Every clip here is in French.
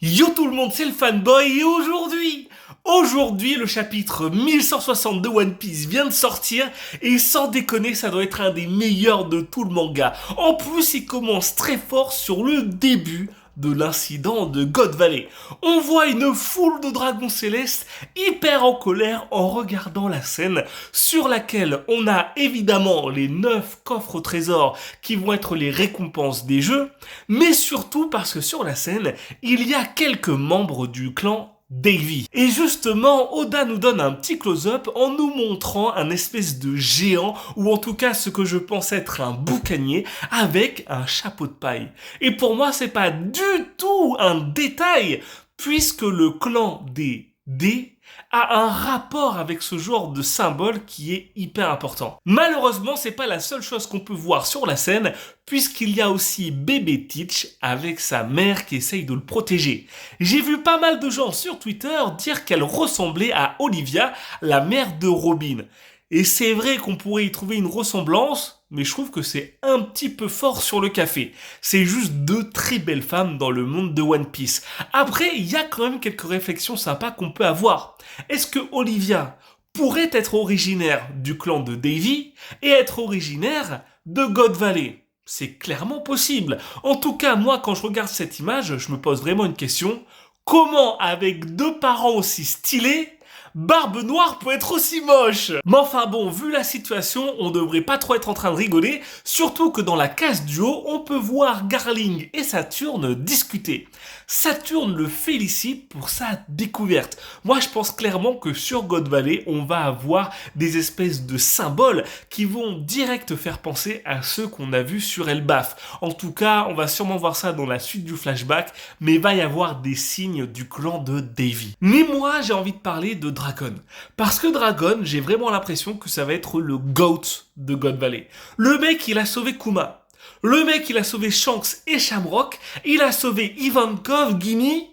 Yo tout le monde, c'est le fanboy et aujourd'hui, le chapitre 1160 de One Piece vient de sortir et sans déconner, ça doit être un des meilleurs de tout le manga. En plus, il commence très fort sur le début de l'incident de God Valley. On voit une foule de dragons célestes hyper en colère en regardant la scène sur laquelle on a évidemment les 9 coffres au trésor qui vont être les récompenses des jeux, mais surtout parce que sur la scène, il y a quelques membres du clan Davy. Et justement, Oda nous donne un petit close-up en nous montrant un espèce de géant, ou en tout cas ce que je pense être un boucanier, avec un chapeau de paille. Et pour moi, c'est pas du tout un détail, puisque le clan des D a un rapport avec ce genre de symbole qui est hyper important. Malheureusement, c'est pas la seule chose qu'on peut voir sur la scène, puisqu'il y a aussi bébé Teach avec sa mère qui essaye de le protéger. J'ai vu pas mal de gens sur Twitter dire qu'elle ressemblait à Olivia, la mère de Robin. Et c'est vrai qu'on pourrait y trouver une ressemblance, mais je trouve que c'est un petit peu fort sur le café. C'est juste deux très belles femmes dans le monde de One Piece. Après, il y a quand même quelques réflexions sympas qu'on peut avoir. Est-ce que Olivia pourrait être originaire du clan de Davy et être originaire de God Valley ? C'est clairement possible. En tout cas, moi, quand je regarde cette image, je me pose vraiment une question. Comment, avec deux parents aussi stylés, Barbe Noire peut être aussi moche. Mais enfin bon, vu la situation, on devrait pas trop être en train de rigoler, surtout que dans la case duo, on peut voir Garling et Saturne discuter. Saturne le félicite pour sa découverte. Moi, je pense clairement que sur God Valley, on va avoir des espèces de symboles qui vont direct faire penser à ceux qu'on a vus sur Elbaf. En tout cas, on va sûrement voir ça dans la suite du flashback, mais il va y avoir des signes du clan de Davy. Mais moi, j'ai envie de parler de Dragon. Parce que Dragon, j'ai vraiment l'impression que ça va être le GOAT de God Valley. Le mec, il a sauvé Kuma. Le mec, il a sauvé Shanks et Shamrock. Il a sauvé Ivankov, Guinea.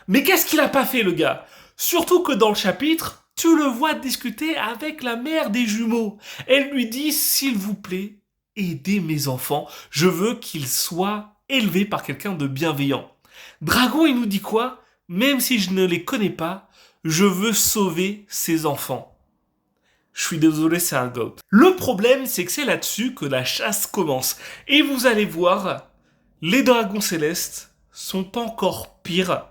Mais qu'est-ce qu'il a pas fait, le gars ? Surtout que dans le chapitre, tu le vois discuter avec la mère des jumeaux. Elle lui dit, s'il vous plaît, aidez mes enfants. Je veux qu'ils soient élevés par quelqu'un de bienveillant. Dragon, il nous dit quoi ? Même si je ne les connais pas, je veux sauver ces enfants. Je suis désolé, c'est un GOAT. Le problème, c'est que c'est là-dessus que la chasse commence. Et vous allez voir, les dragons célestes sont encore pires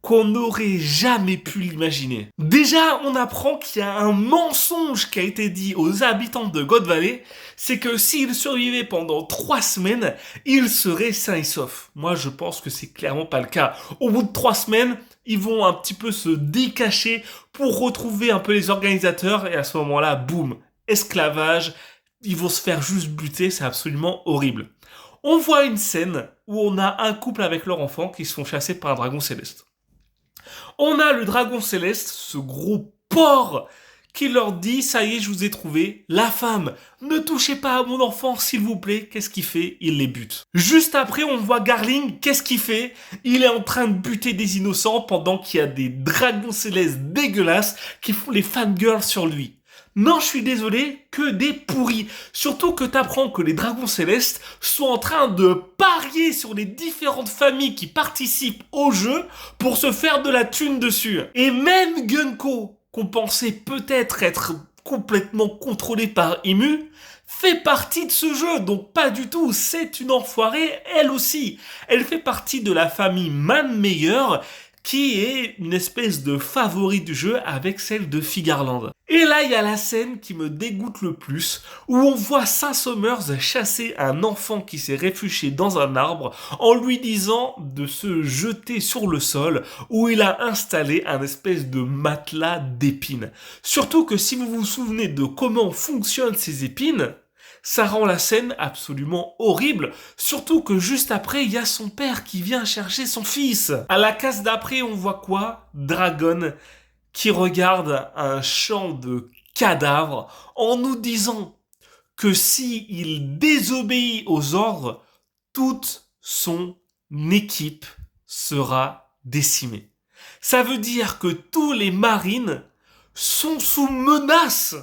qu'on n'aurait jamais pu l'imaginer. Déjà, on apprend qu'il y a un mensonge qui a été dit aux habitants de God Valley, c'est que s'ils survivaient pendant 3 semaines, ils seraient sains et saufs. Moi, je pense que c'est clairement pas le cas. Au bout de 3 semaines, ils vont un petit peu se décacher pour retrouver un peu les organisateurs, et à ce moment-là, boum, esclavage, ils vont se faire juste buter, c'est absolument horrible. On voit une scène où on a un couple avec leur enfant qui se font chasser par un dragon céleste. On a le dragon céleste, ce gros porc, qui leur dit, ça y est, je vous ai trouvé, la femme, ne touchez pas à mon enfant, s'il vous plaît. Qu'est-ce qu'il fait ? Il les bute. Juste après, on voit Garling, qu'est-ce qu'il fait ? Il est en train de buter des innocents pendant qu'il y a des dragons célestes dégueulasses qui font les fangirls sur lui. Non, je suis désolé, que des pourris. Surtout que t'apprends que les dragons célestes sont en train de parier sur les différentes familles qui participent au jeu pour se faire de la thune dessus. Et même Gunko, qu'on pensait peut-être être complètement contrôlé par Imu, fait partie de ce jeu, donc pas du tout, c'est une enfoirée elle aussi. Elle fait partie de la famille Man-Meyer, qui est une espèce de favori du jeu avec celle de Figarland. Et là, il y a la scène qui me dégoûte le plus, où on voit Saint-Somers chasser un enfant qui s'est réfugié dans un arbre en lui disant de se jeter sur le sol, où il a installé un espèce de matelas d'épines. Surtout que si vous vous souvenez de comment fonctionnent ces épines, ça rend la scène absolument horrible, surtout que juste après, il y a son père qui vient chercher son fils. À la case d'après, on voit quoi ? Dragon qui regarde un champ de cadavres en nous disant que si il désobéit aux ordres, toute son équipe sera décimée. Ça veut dire que tous les marines sont sous menace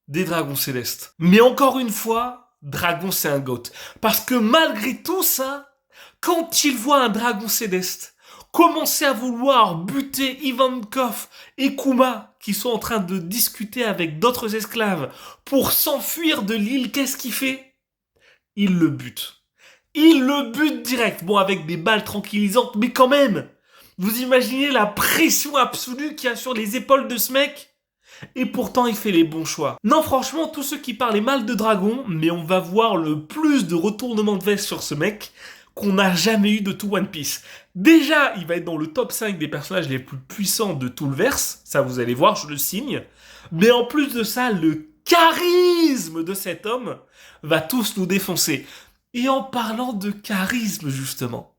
des dragons célestes. Mais encore une fois, Dragon c'est un GOAT. Parce que malgré tout ça, quand il voit un dragon céleste commencer à vouloir buter Ivankov et Kuma, qui sont en train de discuter avec d'autres esclaves, pour s'enfuir de l'île, qu'est-ce qu'il fait? Il le bute. Il le bute direct. Bon, avec des balles tranquillisantes, mais quand même. Vous imaginez la pression absolue qu'il y a sur les épaules de ce mec? Et pourtant, il fait les bons choix. Non, franchement, tous ceux qui parlaient mal de Dragon, mais on va voir le plus de retournements de veste sur ce mec qu'on n'a jamais eu de tout One Piece. Déjà, il va être dans le top 5 des personnages les plus puissants de tout le verse. Ça, vous allez voir, je le signe. Mais en plus de ça, le charisme de cet homme va tous nous défoncer. Et en parlant de charisme, justement,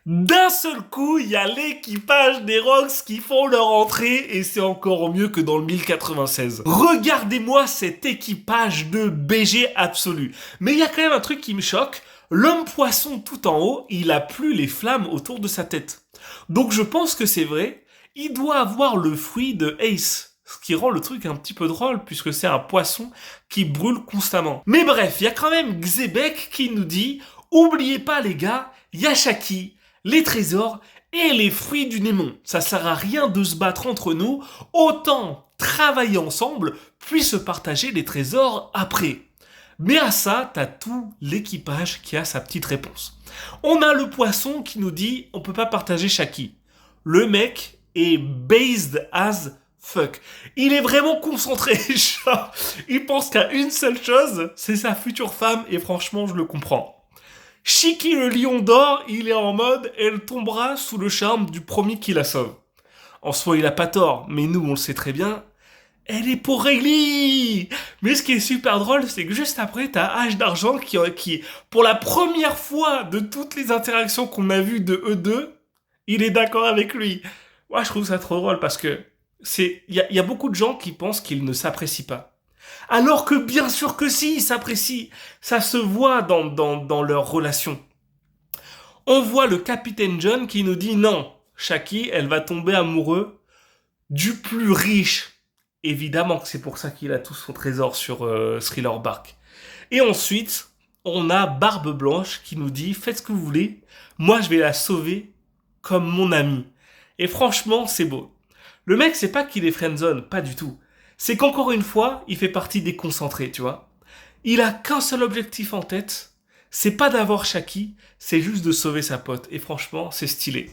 d'un seul coup, il y a l'équipage des Rocks qui font leur entrée et c'est encore mieux que dans le 1096. Regardez-moi cet équipage de BG absolu. Mais il y a quand même un truc qui me choque. L'homme poisson tout en haut, il a plus les flammes autour de sa tête. Donc je pense que c'est vrai, il doit avoir le fruit de Ace. Ce qui rend le truc un petit peu drôle puisque c'est un poisson qui brûle constamment. Mais bref, il y a quand même Xebec qui nous dit « Oubliez pas les gars, il y a Shaki, les trésors et les fruits du Némon. Ça sert à rien de se battre entre nous, autant travailler ensemble puis se partager les trésors après. » Mais à ça, t'as tout l'équipage qui a sa petite réponse. On a le poisson qui nous dit « On peut pas partager Shaki. » Le mec est based as fuck. Il est vraiment concentré, genre, il pense qu'à une seule chose, c'est sa future femme, et franchement, je le comprends. Shiki le lion d'or, il est en mode, elle tombera sous le charme du premier qui la sauve. En soi, il a pas tort, mais nous, on le sait très bien, elle est pour Rayleigh. Mais ce qui est super drôle, c'est que juste après, t'as Hache d'Argent qui, pour la première fois de toutes les interactions qu'on a vues de eux deux, il est d'accord avec lui. Moi, je trouve ça trop drôle parce que il y a beaucoup de gens qui pensent qu'ils ne s'apprécient pas. Alors que bien sûr que si, ils s'apprécient. Ça se voit dans leur relation. On voit le capitaine John qui nous dit non, Shaki, elle va tomber amoureuse du plus riche. Évidemment que c'est pour ça qu'il a tout son trésor sur Thriller Bark. Et ensuite, on a Barbe Blanche qui nous dit faites ce que vous voulez, moi je vais la sauver comme mon ami. Et franchement, c'est beau. Le mec, c'est pas qu'il est friendzone, pas du tout. C'est qu'encore une fois, il fait partie des concentrés, tu vois. Il a qu'un seul objectif en tête, c'est pas d'avoir Shaki, c'est juste de sauver sa pote. Et franchement, c'est stylé.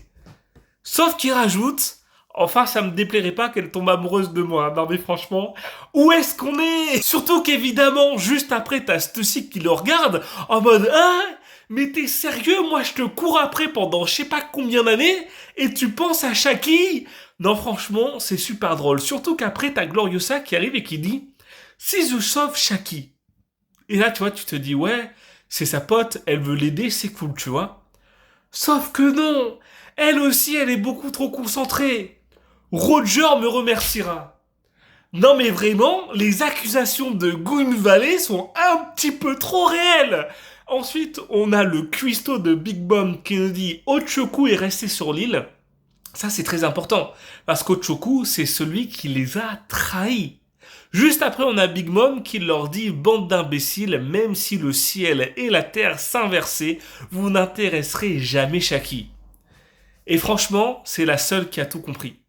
Sauf qu'il rajoute, enfin, ça me déplairait pas qu'elle tombe amoureuse de moi. Non mais franchement, où est-ce qu'on est? Surtout qu'évidemment, juste après, t'as Stussy qui le regarde, en mode, hein? Mais t'es sérieux? Moi, je te cours après pendant je sais pas combien d'années, et tu penses à Shaki? Non, franchement, c'est super drôle. Surtout qu'après, t'as Gloriosa qui arrive et qui dit « Si je sauve Shaki ». Et là, tu vois, tu te dis « Ouais, c'est sa pote, elle veut l'aider, c'est cool, tu vois. » Sauf que non, elle aussi, elle est beaucoup trop concentrée. Roger me remerciera. Non mais vraiment, les accusations de Goon Valley sont un petit peu trop réelles. Ensuite, on a le cuistot de Big Bomb qui nous dit « Ochoku est resté sur l'île ». Ça, c'est très important, parce qu'Ochoku, c'est celui qui les a trahis. Juste après, on a Big Mom qui leur dit « Bande d'imbéciles, même si le ciel et la terre s'inversaient, vous n'intéresserez jamais Shaki. » Et franchement, c'est la seule qui a tout compris.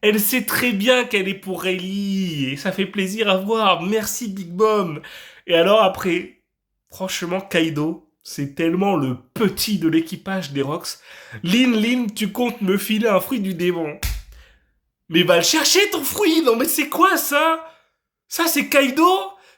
Elle sait très bien qu'elle est pour Rayleigh, et ça fait plaisir à voir. Merci Big Mom. Et alors après, franchement, Kaido, c'est tellement le petit de l'équipage des Rocks. Lin, tu comptes me filer un fruit du démon. Mais va le chercher ton fruit. Non mais c'est quoi ça? Ça c'est Kaido?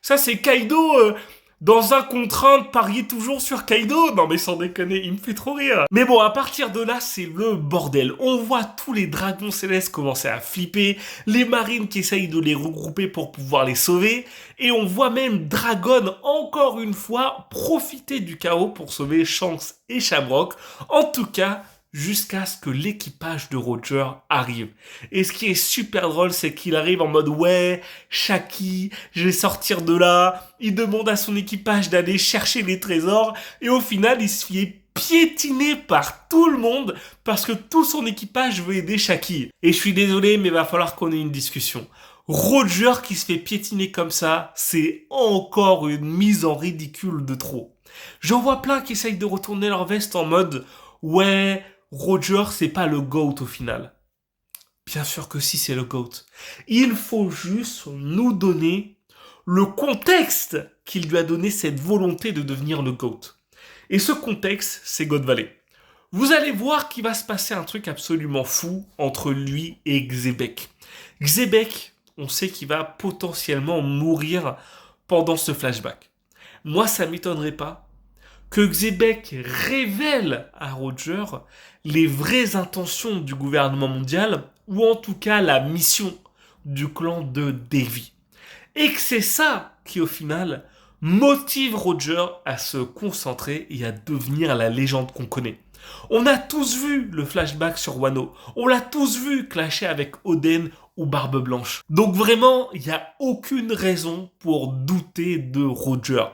Ça c'est Kaido dans un contraint de parier toujours sur Kaido? Non mais sans déconner, il me fait trop rire. Mais bon, à partir de là, c'est le bordel. On voit tous les dragons célestes commencer à flipper, les marines qui essayent de les regrouper pour pouvoir les sauver, et on voit même Dragon, encore une fois, profiter du chaos pour sauver Shanks et Shamrock. En tout cas, jusqu'à ce que l'équipage de Roger arrive. Et ce qui est super drôle, c'est qu'il arrive en mode « Ouais, Shaki, je vais sortir de là ». Il demande à son équipage d'aller chercher les trésors. Et au final, il se fait piétiner par tout le monde parce que tout son équipage veut aider Shaki. Et je suis désolé, mais il va falloir qu'on ait une discussion. Roger qui se fait piétiner comme ça, c'est encore une mise en ridicule de trop. J'en vois plein qui essayent de retourner leur veste en mode « Ouais, Roger, c'est pas le GOAT au final. Bien sûr que si, c'est le GOAT. Il faut juste nous donner le contexte qui lui a donné cette volonté de devenir le GOAT. Et ce contexte, c'est God Valley. Vous allez voir qu'il va se passer un truc absolument fou entre lui et Xebec. Xebec, on sait qu'il va potentiellement mourir pendant ce flashback. Moi, ça m'étonnerait pas que Xebec révèle à Roger les vraies intentions du gouvernement mondial, ou en tout cas la mission du clan de Davy. Et que c'est ça qui, au final, motive Roger à se concentrer et à devenir la légende qu'on connaît. On a tous vu le flashback sur Wano. On l'a tous vu clasher avec Oden ou Barbe Blanche. Donc vraiment, il n'y a aucune raison pour douter de Roger.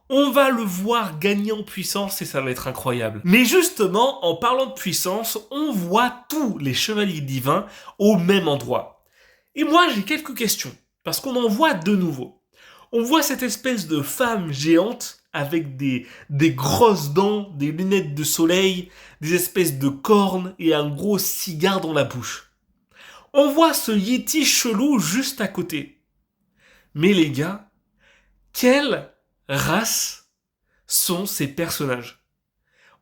On va le voir gagner en puissance et ça va être incroyable. Mais justement, en parlant de puissance, on voit tous les chevaliers divins au même endroit. Et moi, j'ai quelques questions, parce qu'on en voit de nouveau. On voit cette espèce de femme géante avec des grosses dents, des lunettes de soleil, des espèces de cornes et un gros cigare dans la bouche. On voit ce Yeti chelou juste à côté. Mais les gars, quelle race sont ces personnages?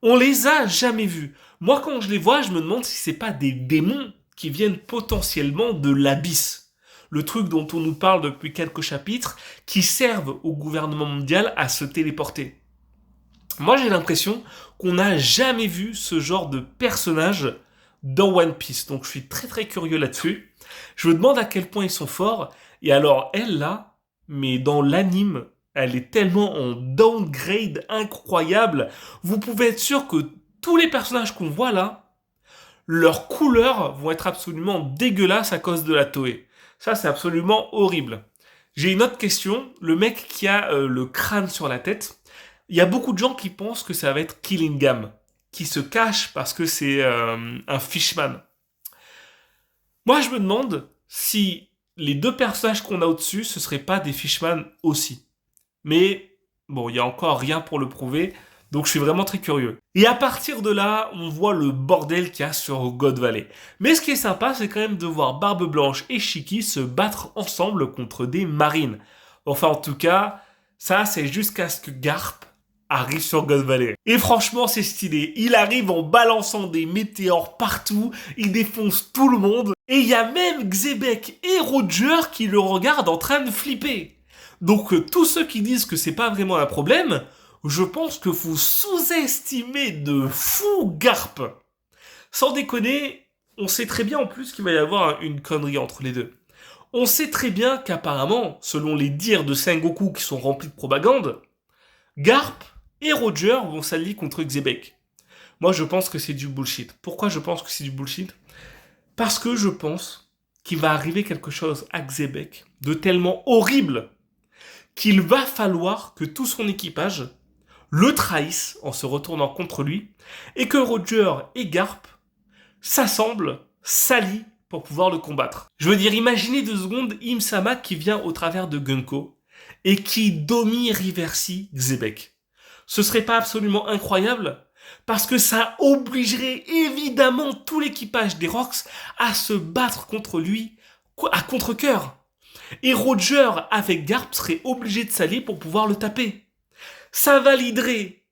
On les a jamais vus. Moi, quand je les vois, je me demande si c'est pas des démons qui viennent potentiellement de l'abysse. Le truc dont on nous parle depuis quelques chapitres, qui servent au gouvernement mondial à se téléporter. Moi, j'ai l'impression qu'on n'a jamais vu ce genre de personnage dans One Piece. Donc, je suis très très curieux là-dessus. Je me demande à quel point ils sont forts. Et alors, elle là, mais dans l'anime, elle est tellement en downgrade incroyable. Vous pouvez être sûr que tous les personnages qu'on voit là, leurs couleurs vont être absolument dégueulasses à cause de la Toei. Ça, c'est absolument horrible. J'ai une autre question. Le mec qui a le crâne sur la tête, il y a beaucoup de gens qui pensent que ça va être Killingham, qui se cache parce que c'est un fishman. Moi, je me demande si les deux personnages qu'on a au-dessus, ce seraient pas des fishman aussi. Mais bon, il y a encore rien pour le prouver, donc je suis vraiment très curieux. Et à partir de là, on voit le bordel qu'il y a sur God Valley. Mais ce qui est sympa, c'est quand même de voir Barbe Blanche et Shiki se battre ensemble contre des marines. Enfin, en tout cas, ça, c'est jusqu'à ce que Garp arrive sur God Valley. Et franchement, c'est stylé. Il arrive en balançant des météores partout, il défonce tout le monde, et il y a même Xebec et Roger qui le regardent en train de flipper. Donc, tous ceux qui disent que c'est pas vraiment un problème, je pense que vous sous-estimez de fou Garp. Sans déconner, on sait très bien en plus qu'il va y avoir une connerie entre les deux. On sait très bien qu'apparemment, selon les dires de Sengoku qui sont remplis de propagande, Garp et Roger vont s'allier contre Xebec. Moi, je pense que c'est du bullshit. Pourquoi je pense que c'est du bullshit? Parce que je pense qu'il va arriver quelque chose à Xebec de tellement horrible qu'il va falloir que tout son équipage le trahisse en se retournant contre lui et que Roger et Garp s'assemblent, s'allient pour pouvoir le combattre. Je veux dire, imaginez 2 secondes Im-sama qui vient au travers de Gunko et qui domine Riversi Xebec. Ce serait pas absolument incroyable? Parce que ça obligerait évidemment tout l'équipage des Rocks à se battre contre lui à contre-cœur. Et Roger avec Garp serait obligé de s'allier pour pouvoir le taper. Ça validerait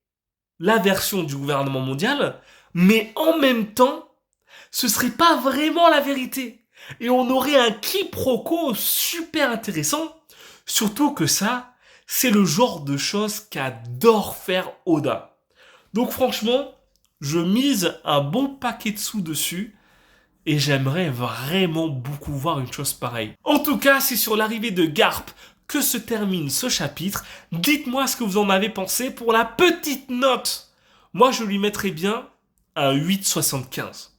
la version du gouvernement mondial, mais en même temps, ce serait pas vraiment la vérité. Et on aurait un quiproquo super intéressant, surtout que ça, c'est le genre de choses qu'adore faire Oda. Donc franchement, je mise un bon paquet de sous dessus, et j'aimerais vraiment beaucoup voir une chose pareille. En tout cas, c'est sur l'arrivée de Garp que se termine ce chapitre. Dites-moi ce que vous en avez pensé pour la petite note. Moi, je lui mettrais bien un 8,75.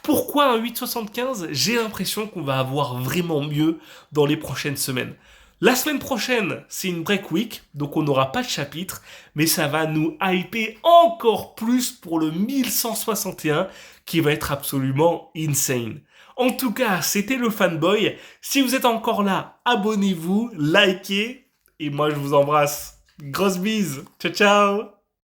Pourquoi un 8,75? J'ai l'impression qu'on va avoir vraiment mieux dans les prochaines semaines. La semaine prochaine, c'est une break week, donc on n'aura pas de chapitre, mais ça va nous hyper encore plus pour le 1161, qui va être absolument insane. En tout cas, c'était le fanboy. Si vous êtes encore là, abonnez-vous, likez, et moi je vous embrasse. Grosse bise, ciao ciao.